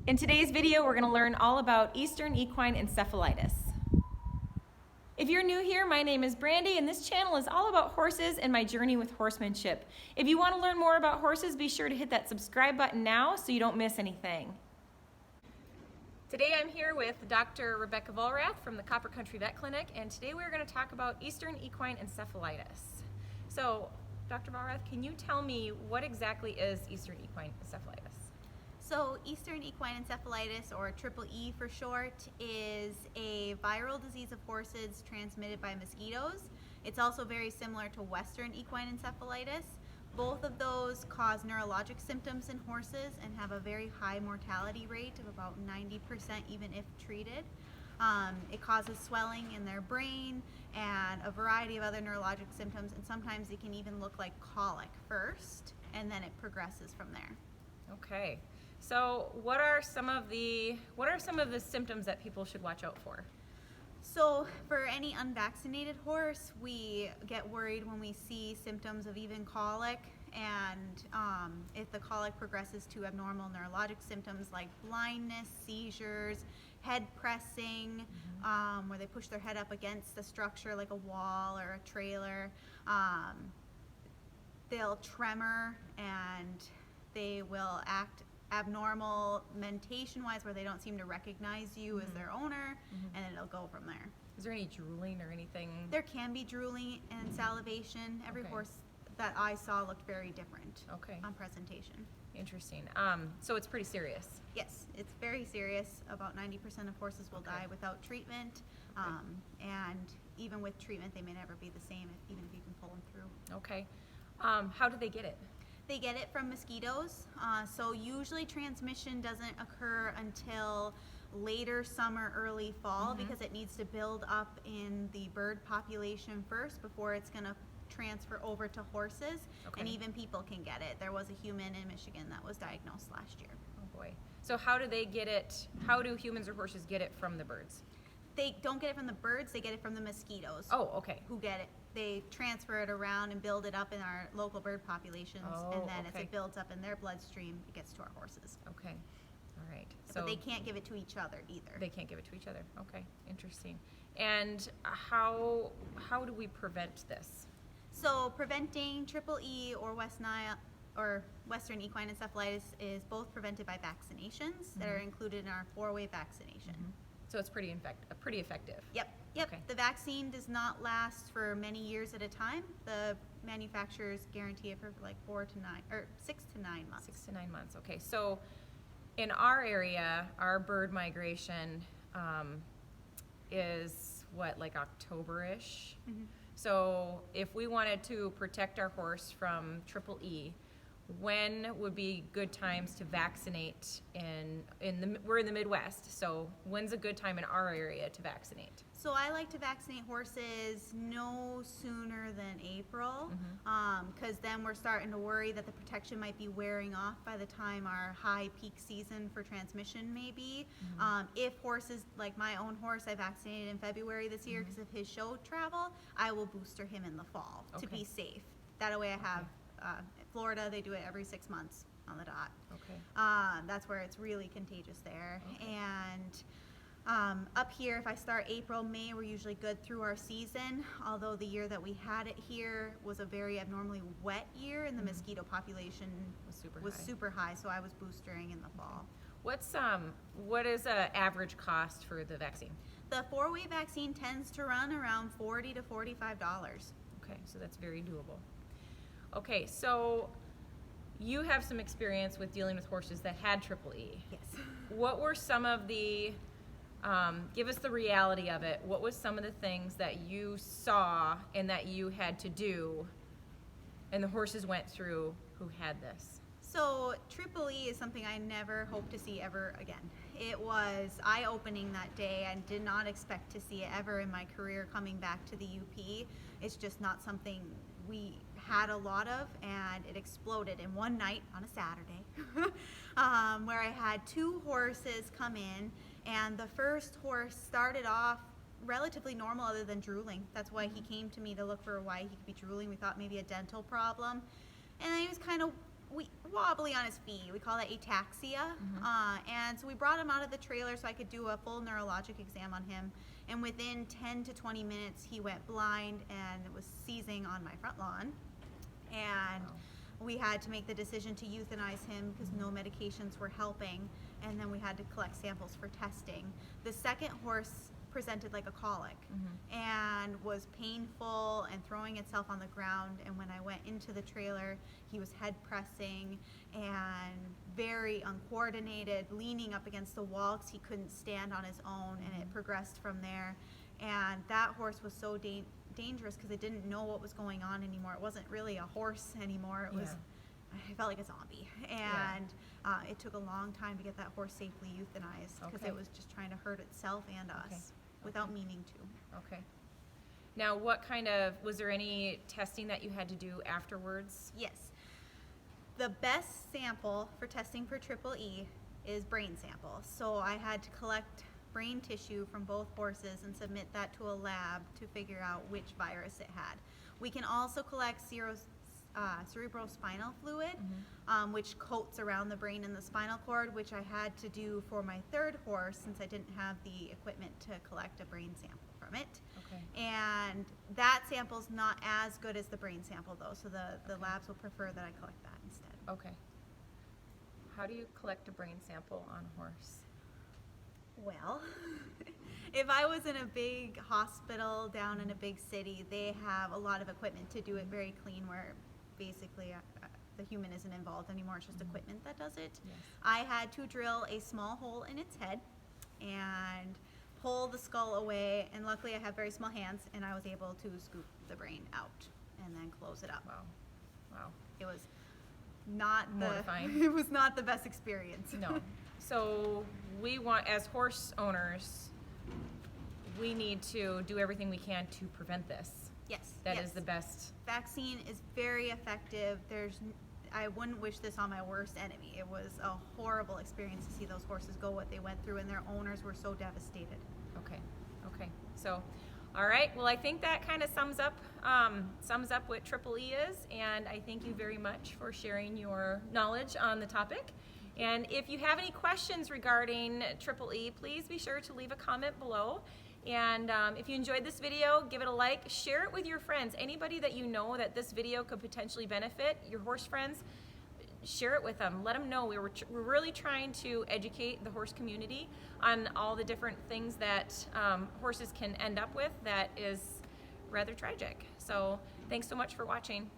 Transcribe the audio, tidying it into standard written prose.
In today's video, we're going to learn all about Eastern Equine Encephalitis. If you're new here, my name is Brandi, and this channel is all about horses and my journey with horsemanship. If you want to learn more about horses, be sure to hit that subscribe button now so you don't miss anything. Today I'm here with Dr. Rebecca Vollrath from the Copper Country Vet Clinic, and today we're going to talk about Eastern Equine Encephalitis. So, Dr. Vollrath, can you tell me what exactly is Eastern Equine Encephalitis? So Eastern Equine Encephalitis, or EEE for short, is a viral disease of horses transmitted by mosquitoes. It's also very similar to Western Equine Encephalitis. Both of those cause neurologic symptoms in horses and have a very high mortality rate of about 90% even if treated. It causes swelling in their brain and a variety of other neurologic symptoms, and sometimes it can even look like colic first, and then it progresses from there. Okay. So what are some of the symptoms that people should watch out for? So for any unvaccinated horse, we get worried when we see symptoms of even colic, and if the colic progresses to abnormal neurologic symptoms like blindness, seizures, head pressing, where they push their head up against a structure like a wall or a trailer, they'll tremor and they will act abnormal mentation-wise, where they don't seem to recognize you as their owner, and then it'll go from there. Is there any drooling or anything? There can be drooling and salivation. Every horse that I saw looked very different on presentation. Interesting. So it's pretty serious. Yes, it's very serious. About 90% of horses will die without treatment, and even with treatment, they may never be the same, even if you can pull them through. Okay. How do they get it? They get it from mosquitoes, so usually transmission doesn't occur until later summer, early fall, because it needs to build up in the bird population first before it's going to transfer over to horses, and even people can get it. There was a human in Michigan that was diagnosed last year. Oh boy. So how do they get it? How do humans or horses get it from the birds? They don't get it from the birds, they get it from the mosquitoes. Oh, okay. Who get it. They transfer it around and build it up in our local bird populations, and then as it builds up in their bloodstream, it gets to our horses. Okay. All right. So, but they can't give it to each other either. They can't give it to each other. Okay. Interesting. And how do we prevent this? So preventing EEE or Western Equine Encephalitis is both prevented by vaccinations that are included in our 4-way vaccination. So it's pretty effective. Yep. Okay. The vaccine does not last for many years at a time. The manufacturers guarantee it for like 6 to 9 months. 6 to 9 months. Okay. So in our area, our bird migration is what, like October-ish? So if we wanted to protect our horse from EEE, when would be good times to vaccinate we're in the Midwest, so when's a good time in our area to vaccinate? So I like to vaccinate horses no sooner than April, because then we're starting to worry that the protection might be wearing off by the time our high peak season for transmission may be. If horses, like my own horse, I vaccinated in February this year because of his show travel, I will booster him in the fall to be safe. That way I have Florida, they do it every 6 months on the dot. That's where it's really contagious there. And up here, if I start April, May, we're usually good through our season, although the year that we had it here was a very abnormally wet year, and the mosquito population was super high, so I was boostering in the fall. What is an average cost for the vaccine? The 4-way vaccine tends to run around $40 to $45. Okay, so that's very doable. Okay, so you have some experience with dealing with horses that had EEE. Yes. What were some of the, give us the reality of it, what was some of the things that you saw and that you had to do and the horses went through who had this? So EEE is something I never hope to see ever again. It was eye-opening that day. I did not expect to see it ever in my career coming back to the UP. It's just not something we had a lot of, and it exploded in one night on a Saturday where I had 2 horses come in, and the first horse started off relatively normal other than drooling. That's why he came to me to look for why he could be drooling. We thought maybe a dental problem, and then he was kind of wobbly on his feet. We call that ataxia. And so we brought him out of the trailer so I could do a full neurologic exam on him. And within 10 to 20 minutes, he went blind and was seizing on my front lawn. And we had to make the decision to euthanize him because no medications were helping. And then we had to collect samples for testing. The second horse presented like a colic and was painful and throwing itself on the ground. And when I went into the trailer, he was head pressing and very uncoordinated, leaning up against the wall because he couldn't stand on his own, and it progressed from there. And that horse was so dangerous because it didn't know what was going on anymore. It wasn't really a horse anymore. It was, I felt like a zombie. And it took a long time to get that horse safely euthanized because it was just trying to hurt itself and us without meaning to. Okay. Now, was there any testing that you had to do afterwards? Yes. The best sample for testing for EEE is brain samples. So I had to collect brain tissue from both horses and submit that to a lab to figure out which virus it had. We can also collect cerebrospinal fluid, which coats around the brain and the spinal cord, which I had to do for my third horse since I didn't have the equipment to collect a brain sample from it. Okay. And that sample's not as good as the brain sample though, so the labs will prefer that I collect that instead. Okay. How do you collect a brain sample on a horse? Well, if I was in a big hospital down in a big city, they have a lot of equipment to do it very clean where basically the human isn't involved anymore. It's just equipment that does it. Yes. I had to drill a small hole in its head and pull the skull away, and luckily I have very small hands and I was able to scoop the brain out and then close it up. Wow. It was not mortifying. It was not the best experience. No. So we want, as horse owners, we need to do everything we can to prevent this. Yes. That is the best. Vaccine is very effective. I wouldn't wish this on my worst enemy. It was a horrible experience to see those horses go what they went through, and their owners were so devastated. Okay. So, all right. Well, I think that kind of sums up what EEE is, and I thank you very much for sharing your knowledge on the topic. And if you have any questions regarding EEE, please be sure to leave a comment below. And if you enjoyed this video, give it a like, share it with your friends. Anybody that you know that this video could potentially benefit, your horse friends, share it with them. Let them know. We're really trying to educate the horse community on all the different things that horses can end up with that is rather tragic. So thanks so much for watching.